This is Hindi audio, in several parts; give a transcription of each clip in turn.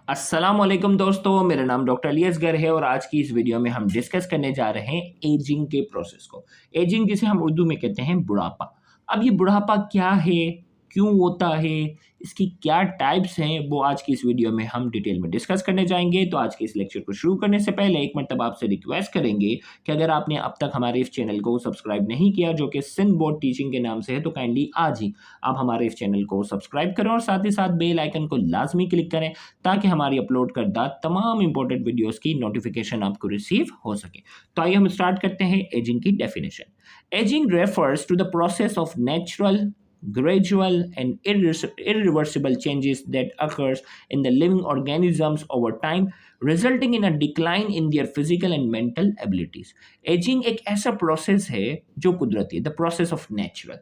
अस्सलामुअलैकुम दोस्तों, मेरा नाम डॉक्टर अली असगर है और आज की इस वीडियो में हम डिस्कस करने जा रहे हैं एजिंग के प्रोसेस को। एजिंग जिसे हम उर्दू में कहते हैं बुढ़ापा। अब ये बुढ़ापा क्या है, क्यों होता है, इसकी क्या टाइप्स हैं, वो आज की इस वीडियो में हम डिटेल में डिस्कस करने जाएंगे। तो आज के इस लेक्चर को शुरू करने से पहले एक मरतबा आपसे रिक्वेस्ट करेंगे कि अगर आपने अब तक हमारे इस चैनल को सब्सक्राइब नहीं किया, जो कि सिंध बोर्ड टीचिंग के नाम से है, तो काइंडली आज ही आप हमारे इस चैनल को सब्सक्राइब करें और साथ ही साथ बेल आइकन को लाजमी क्लिक करें ताकि हमारी अपलोड करदा तमाम इंपॉर्टेंट वीडियोस की नोटिफिकेशन आपको रिसीव हो सके। तो आइए हम स्टार्ट करते हैं एजिंग की definition. Ageing refers to the process of natural, gradual and irreversible changes that occurs in the living organisms over time, resulting in a decline in their physical and mental abilities. Ageing एक ऐसा प्रोसेस है जो कुदरती है, द प्रोसेस ऑफ नेचुरल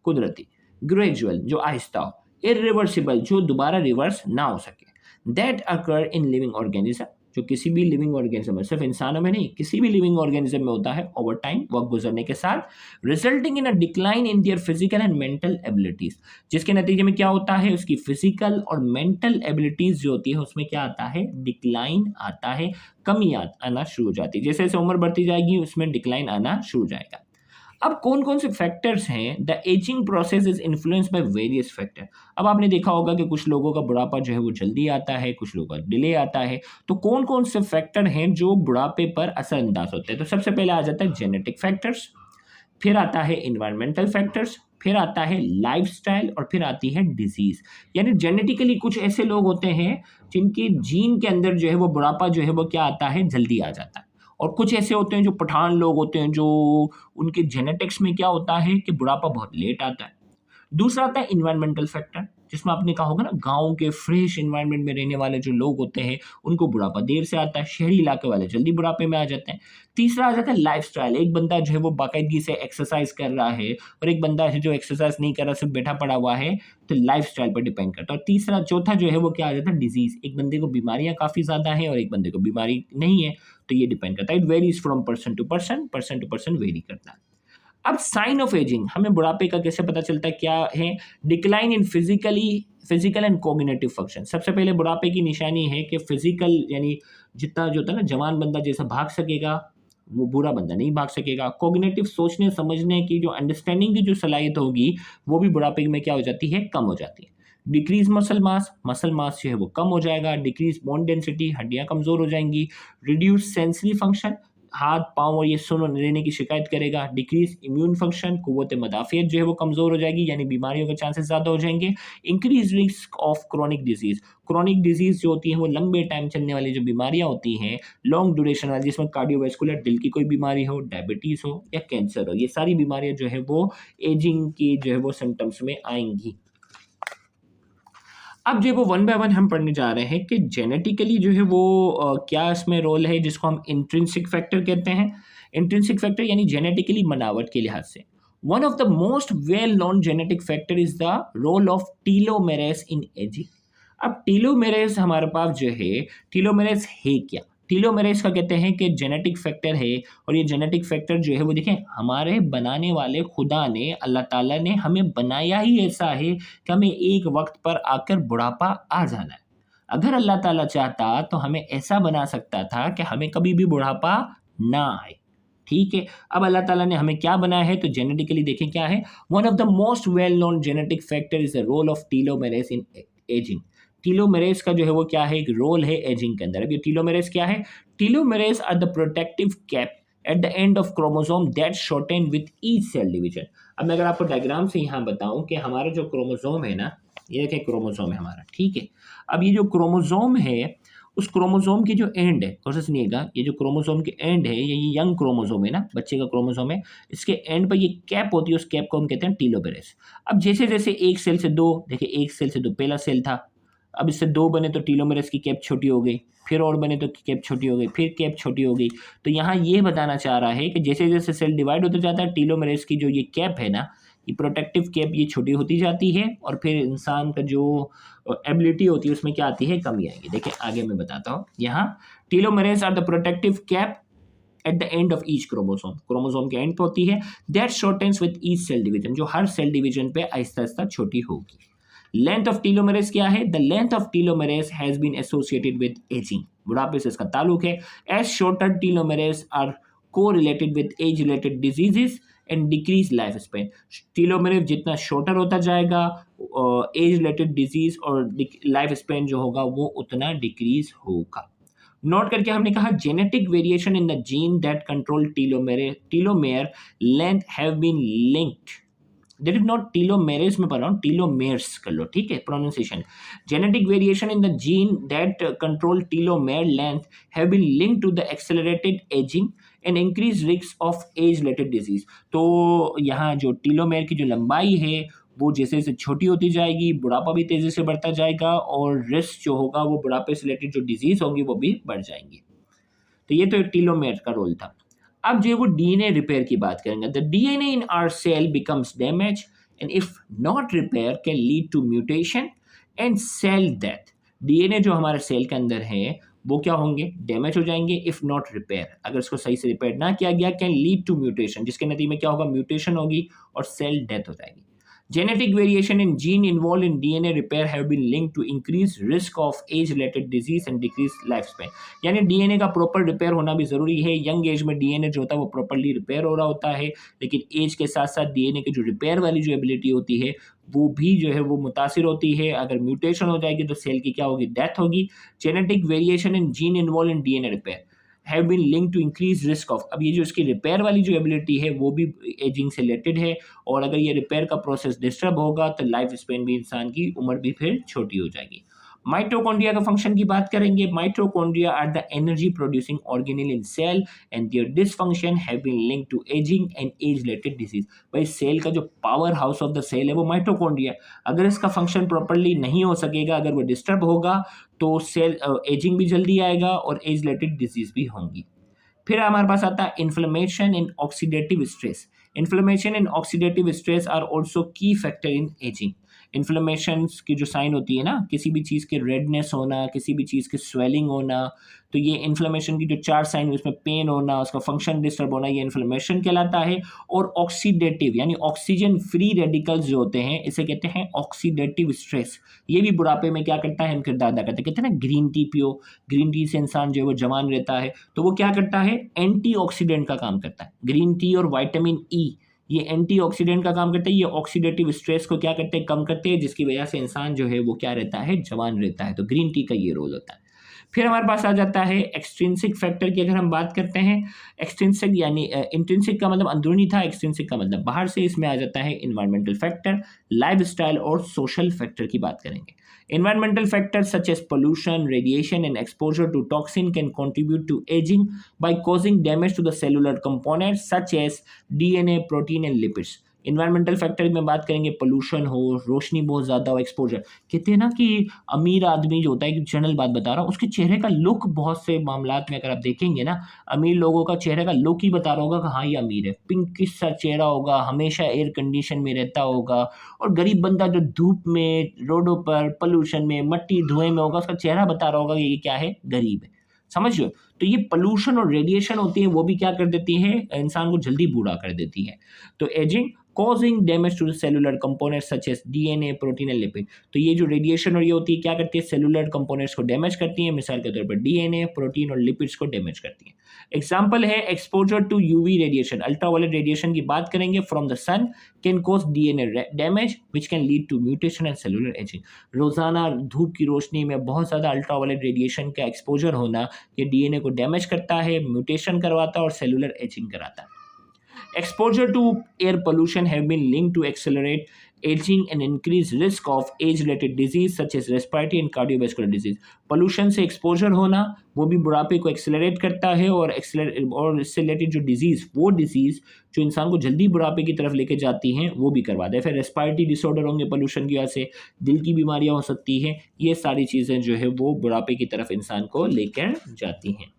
कुदरती, ग्रेजुअल जो आहिस्ता हो, इरिवर्सिबल जो दोबारा रिवर्स ना हो सके, that occur in living organism जो किसी भी लिविंग ऑर्गेनिज्म में, सिर्फ इंसानों में नहीं, किसी भी लिविंग ऑर्गेनिज्म में होता है ओवर टाइम, वक्त गुजरने के साथ, resulting in a decline in their physical and mental abilities, जिसके नतीजे में क्या होता है, उसकी फिजिकल और मेंटल एबिलिटीज जो होती है उसमें क्या आता है, डिक्लाइन आता है, कमी आना शुरू हो जाती है। जैसे जैसे उम्र बढ़ती जाएगी उसमें डिक्लाइन आना शुरू हो जाएगा। अब कौन कौन से फैक्टर्स हैं, the ageing process is influence by various factor. अब आपने देखा होगा कि कुछ लोगों का बुढ़ापा जो है वो जल्दी आता है, कुछ लोगों का डिले आता है। तो कौन कौन से फैक्टर हैं जो बुढ़ापे पर असरअंदाज होते हैं? तो सबसे पहले आ जाता है जेनेटिक फैक्टर्स, फिर आता है इन्वायरमेंटल फैक्टर्स, फिर आता है लाइफस्टाइल और फिर आती है डिजीज। यानी जेनेटिकली कुछ ऐसे लोग होते हैं जिनके जीन के अंदर जो है वो बुढ़ापा जो है वो क्या आता है, जल्दी आ जाता है। और कुछ ऐसे होते हैं जो पठान लोग होते हैं, जो उनके जेनेटिक्स में क्या होता है कि बुढ़ापा बहुत लेट आता है। दूसरा आता है इन्वायरमेंटल फैक्टर, जिसमें आपने कहा होगा ना, गांव के फ्रेश इन्वायरमेंट में रहने वाले जो लोग होते हैं उनको बुढ़ापा देर से आता है, शहरी इलाके वाले जल्दी बुढ़ापे में आ जाते हैं। तीसरा आ जाता है लाइफस्टाइल, एक बंदा जो है वो बाकायदगी से एक्सरसाइज कर रहा है और एक बंदा है जो एक्सरसाइज नहीं कर रहा, सिर्फ बैठा पड़ा हुआ है, तो लाइफस्टाइल पर डिपेंड करता है। और तीसरा चौथा जो है वो क्या आ जाता है, डिजीज, एक बंदे को बीमारियां काफी ज्यादा है और एक बंदे को बीमारी नहीं है, तो ये डिपेंड करता है। It varies from person to person, person to person very करता है। अब साइन ऑफ एजिंग, हमें बुढ़ापे का कैसे पता चलता है, क्या है, decline in physical and cognitive function. सबसे पहले बुढ़ापे की निशानी है कि फिजिकल, यानी जितना जो होता है ना, जवान बंदा जैसा भाग सकेगा वो बूढ़ा बंदा नहीं भाग सकेगा। कोग्निटिव, सोचने समझने की जो अंडरस्टैंडिंग की जो सलाहियत होगी वो भी बुढ़ापे में क्या हो जाती है, कम हो जाती है। डिक्रीज मसल मास जो है वो कम हो जाएगा। डिक्रीज बोन डेंसिटी, हड्डियां कमजोर हो जाएंगी। रिड्यूस सेंसरी फंक्शन, हाथ पाँव और ये सुन लेने की शिकायत करेगा। डिक्रीज इम्यून फंक्शन, कुव्वत मदाफियत जो है वो कमज़ोर हो जाएगी, यानी बीमारियों के चांसेस ज़्यादा हो जाएंगे। Increase risk of chronic disease, chronic disease जो होती है वो लंबे टाइम चलने वाली जो बीमारियां होती हैं, लॉन्ग ड्यूरेशन वाली, जिसमें कार्डियोवैस्कुलर, दिल की कोई बीमारी हो, डायबिटीज़ हो या कैंसर हो, ये सारी बीमारियां जो है वो एजिंग की जो है वो सिम्टम्स में आएंगी। अब जो वो वन बाय वन हम पढ़ने जा रहे हैं कि जेनेटिकली जो है वो क्या इसमें रोल है, जिसको हम इंट्रिंसिक फैक्टर कहते हैं। इंट्रिंसिक फैक्टर यानी जेनेटिकली बनावट के लिहाज से one of the most well known genetic factor is the role of telomeres in ageing. अब टीलोमेरेस हमारे पास जो है, टीलोमेरेस है क्या, टीलोमेरेस का कहते हैं कि जेनेटिक फैक्टर है। और ये जेनेटिक फैक्टर जो है वो देखें, हमारे बनाने वाले खुदा ने, अल्लाह ताला ने हमें बनाया ही ऐसा है कि हमें एक वक्त पर आकर बुढ़ापा आ जाना है। अगर अल्लाह ताला चाहता तो हमें ऐसा बना सकता था कि हमें कभी भी बुढ़ापा ना आए। ठीक है, अब अल्लाह ताला ने हमें क्या बनाया है, तो जेनेटिकली देखें क्या है। One of the most well known genetic factor is the role of telomeres in ageing. Telomeres का जो है वो क्या है, एक रोल है एजिंग के अंदर। अब ये टीलोमेरेस क्या है, telomeres are the protective cap at the end of chromosome that shorten with each cell division. अब मैं अगर आपको डायग्राम से यहाँ बताऊं कि हमारा जो क्रोमोसोम है ना, ये देखिए क्रोमोसोम है हमारा, ठीक है। अब ये जो क्रोमोसोम है, उस क्रोमोसोम की जो एंड है, थोड़ा सा सुनिएगा, ये जो क्रोमोसोम की एंड है, ये यंग क्रोमोसोम है ना, बच्चे का क्रोमोसोम है, इसके एंड पर ये कैप होती है, उस कैप को हम कहते हैं टीलोमेरेस। अब जैसे जैसे एक सेल से दो, देखिए एक सेल से दो, पहला सेल था, अब इससे दो बने तो टीलोमेरेस की कैप छोटी हो गई, फिर और बने तो कैप छोटी हो गई, फिर कैप छोटी हो गई। तो यहाँ ये बताना चाह रहा है कि जैसे जैसे सेल डिवाइड होता जाता है, टीलोमेरेस की जो ये कैप है ना, ये प्रोटेक्टिव कैप, ये छोटी होती जाती है और फिर इंसान का जो एबिलिटी होती है उसमें क्या आती है, कमी आएगी। देखिए आगे मैं बताता हूँ। यहाँ telomeres are the protective cap at the end of each chromosome, chromosome के एंड पे होती है, that shortens with each cell division, जो हर सेल डिवीजन पे आहिस्ता आहिस्ता छोटी होगी। लेंथ ऑफ टीलोमेरेस क्या है? The length of telomeres has been associated with ageing, बुढ़ापे से इसका ताल्लुक है। As shorter telomeres are correlated with age related diseases and decrease life span. Telomeres जितना शॉर्टर होता जाएगा, एज रिलेटेड डिजीज और लाइफ स्पेन जो होगा वो उतना डिक्रीज होगा। नोट करके हमने कहा genetic variation in the gene that control telomere length have been linked, that is not telomeres में पढ़ रहा हूँ, टीलोमेयर्स कर लो, ठीक है pronunciation. Genetic variation in the gene that control telomere length have been linked to the accelerated ageing and increase risk of age related disease. तो यहाँ जो टीलोमेयर की जो लंबाई है वो जैसे जैसे छोटी होती जाएगी, बुढ़ापा भी तेजी से बढ़ता जाएगा और रिस्क जो होगा वो बुढ़ापे से रिलेटेड जो डिजीज होंगी वो भी बढ़ जाएंगी। तो ये तो टीलोमेयर का रोल था। अब जो वो डीएनए रिपेयर की बात करेंगे, the DNA in our cell becomes damage and if not repair can lead to mutation and cell death. DNA जो हमारे सेल के अंदर है वो क्या होंगे? डैमेज हो जाएंगे इफ नॉट रिपेयर, अगर इसको सही से रिपेयर ना किया गया, कैन लीड टू म्यूटेशन, जिसके नतीजे में क्या होगा? म्यूटेशन होगी और सेल डेथ हो जाएगी। Genetic variation in gene involved in DNA repair have been linked to increased risk of age-related disease and decreased lifespan। यानी डीएनए का प्रॉपर रिपेयर होना भी जरूरी है। यंग एज में डीएनए जो होता है वो प्रॉपरली रिपेयर हो रहा होता है, लेकिन एज के साथ साथ डीएनए की जो रिपेयर वाली जो एबिलिटी होती है वो भी जो है वो मुतासिर होती है। अगर म्यूटेशन हो जाएगी तो सेल की क्या होगी? डेथ होगी। Genetic variation in gene involve in DNA repair have been link to increase risk of. अब ये जो इसकी रिपेयर वाली जो एबिलिटी है वो भी एजिंग से रिलेटेड है, और अगर ये रिपेयर का प्रोसेस डिस्टर्ब होगा तो लाइफ स्पेन भी, इंसान की उम्र भी फिर छोटी हो जाएगी। माइटोकॉन्ड्रिया का फंक्शन की बात करेंगे। Mitochondria are the energy producing organelle in cell and their dysfunction have been linked to ageing and age related disease. भाई सेल का जो power house of the cell है वो माइटोकॉन्ड्रिया, अगर इसका फंक्शन प्रॉपर्ली नहीं हो सकेगा, अगर वो डिस्टर्ब होगा तो सेल एजिंग भी जल्दी आएगा और एज रिलेटेड डिजीज भी होंगी। फिर हमारे पास आता है inflammation in oxidative stress. Inflammation in oxidative stress are also key factor in ageing. Inflammation की जो साइन होती है ना, किसी भी चीज़ के रेडनेस होना, किसी भी चीज़ की स्वेलिंग होना, तो ये इन्फ्लेमेशन की जो 4 साइन, उसमें पेन होना, उसका फंक्शन डिस्टर्ब होना, ये इन्फ्लेमेशन कहलाता है। और ऑक्सीडेटिव यानी ऑक्सीजन फ्री रेडिकल्स जो होते हैं इसे कहते हैं ऑक्सीडेटिव स्ट्रेस। ये भी बुढ़ापे में क्या करता है? हम किरदार अदा करते हैं। कहते हैं ना ग्रीन टी पियो, ग्रीन टी से इंसान जो है वो जवान रहता है, तो वो क्या करता है? एंटीऑक्सीडेंट का काम करता है। ग्रीन टी और विटामिन ई ये एंटीऑक्सीडेंट का काम करते हैं। ये ऑक्सीडेटिव स्ट्रेस को क्या करते हैं? कम करते हैं, जिसकी वजह से इंसान जो है वो क्या रहता है? जवान रहता है। तो ग्रीन टी का ये रोल होता है। फिर हमारे पास आ जाता है एक्सट्रिंसिक फैक्टर की। अगर हम बात करते हैं एक्सट्रिंसिक यानी इंट्रिंसिक का मतलब अंदरूनी था, एक्सट्रिंसिक का मतलब बाहर से, इसमें आ जाता है इन्वायरमेंटल फैक्टर, लाइफस्टाइल और सोशल फैक्टर की बात करेंगे। Environmental factors such as pollution, radiation, and exposure to toxin can contribute to aging by causing damage to the cellular components such as DNA, protein, and lipids. Environmental factor में बात करेंगे, पोल्यूशन हो, रोशनी बहुत ज़्यादा हो, एक्सपोजर। कहते हैं ना कि अमीर आदमी जो होता है, कि जनरल बात बता रहा हूँ, उसके चेहरे का लुक बहुत से मामलात में अगर आप देखेंगे ना, अमीर लोगों का चेहरे का लुक ही बता रहा होगा कि हाँ ये अमीर है। पिंकिश सा चेहरा होगा, हमेशा एयर कंडीशन में रहता होगा, और गरीब बंदा जो धूप में, रोडों पर, पोल्यूशन में, मट्टी धुएं में होगा, उसका चेहरा बता रहा होगा कि ये क्या है? गरीब है। समझ लो। तो ये पोल्यूशन और रेडिएशन होती है, वो भी क्या कर देती है? इंसान को जल्दी बूढ़ा कर देती है। तो ageing causing damage to the cellular components such as DNA, protein and lipid। तो ये जो रेडिएशन और ये होती है क्या करती है? सेलुलर कंपोनेंट्स को डैमेज करती है। मिसाल के तौर पर डीएनए, प्रोटीन और लिपिड्स को डैमेज करती है। एग्जांपल है exposure to UV radiation, ultraviolet radiation की बात करेंगे from the sun can cause DNA damage which can lead to mutation and cellular ageing. रोजाना धूप की रोशनी में बहुत ज़्यादा अल्ट्रावायलेट रेडिएशन का एक्सपोजर होना ये डीएनए को डैमेज करता है, म्यूटेशन करवाता है और सेलुलर एजिंग कराता है। Exposure to air pollution have been linked to accelerate aging and increase risk of age-related disease such as respiratory and cardiovascular disease। pollution से exposure होना वो भी बुढ़ापे को accelerate करता है, और इससे related जो disease, वो disease जो इंसान को जल्दी बुढ़ापे की तरफ लेके जाती हैं वो भी करवाता है। फिर respiratory disorder होंगे pollution की वजह से, दिल की बीमारियां हो सकती हैं, ये सारी चीज़ें जो है वो बुढ़ापे की तरफ इंसान को लेकर जाती हैं।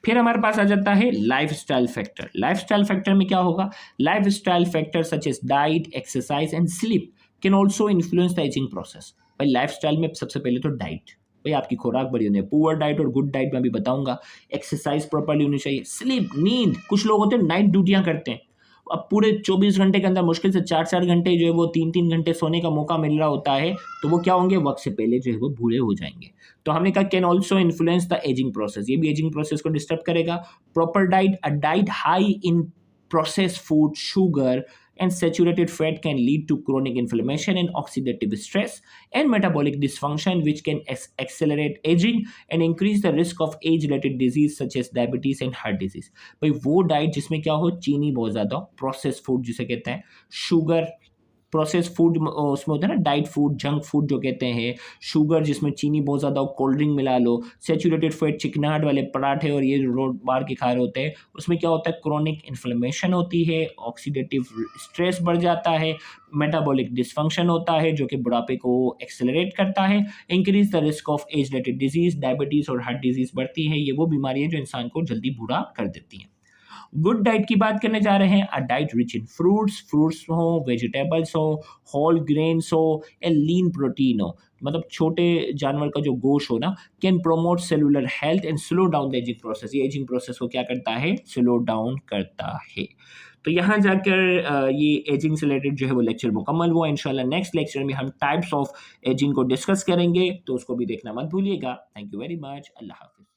फिर हमारे पास आ जाता है लाइफस्टाइल फैक्टर। लाइफस्टाइल फैक्टर में क्या होगा? Lifestyle factor such as diet, exercise and sleep can also influence the ageing process. भाई लाइफस्टाइल में सबसे पहले तो डाइट, भाई आपकी खुराक बड़ी होनी है, पुअर डाइट और गुड डाइट मैं भी बताऊंगा। एक्सरसाइज प्रॉपर्ली होनी चाहिए, स्लीप नींद, कुछ लोग होते हैं नाइट ड्यूटियां करते हैं, अब पूरे 24 घंटे के अंदर मुश्किल से 4-4 घंटे जो है वो 3-3 घंटे सोने का मौका मिल रहा होता है, तो वो क्या होंगे, वक़्त से पहले जो है वो बूढ़े हो जाएँगे। तो हमने कहा can also influence the ageing process, ये भी एजिंग प्रोसेस को डिस्टर्ब करेगा। Proper diet, a diet high in processed food, sugar and saturated fat can lead to chronic inflammation and oxidative stress and metabolic dysfunction, which can accelerate aging and increase the risk of age related disease such as diabetes and heart disease। भाई वो डाइट जिसमें क्या हो, चीनी बहुत ज़्यादा हो, प्रोसेस फूड जिसे कहते हैं, शुगर, प्रोसेस फूड उसमें होता है ना, डाइट फूड, जंक फूड जो कहते हैं, शुगर जिसमें चीनी बहुत ज़्यादा हो, कोल्ड ड्रिंक मिला लो, सैचुरेटेड फैट, चिकनाहट वाले पराठे और ये रोड बार के खा रहे होते हैं, उसमें क्या होता है, क्रोनिक इन्फ्लेमेशन होती है, ऑक्सीडेटिव स्ट्रेस बढ़ जाता है, मेटाबॉलिक डिसफंक्शन होता है जो कि बुढ़ापे को एक्सेलरेट करता है, increase the risk of age related disease, diabetes और हार्ट डिजीज़ बढ़ती है। ये वो बीमारियाँ जो इंसान को जल्दी बूढ़ा कर देती हैं। गुड डाइट की बात करने जा रहे हैं, a diet rich in fruits, fruits हो, वेजिटेबल्स हो, होल ग्रेन्स हो, या लीन प्रोटीन हो, मतलब छोटे जानवर का जो गोश्त हो ना, can promote cellular health and slow down the ageing process. ये एजिंग प्रोसेस को क्या करता है, स्लो डाउन करता है। तो यहाँ जाकर ये एजिंग से रिलेटेड जो है वो लेक्चर मुकम्मल हुआ। इंशाल्लाह नेक्स्ट लेक्चर में हम टाइप्स ऑफ एजिंग को डिस्कस करेंगे, तो उसको भी देखना मत भूलिएगा। Thank you very much. अल्लाह हाफिज़।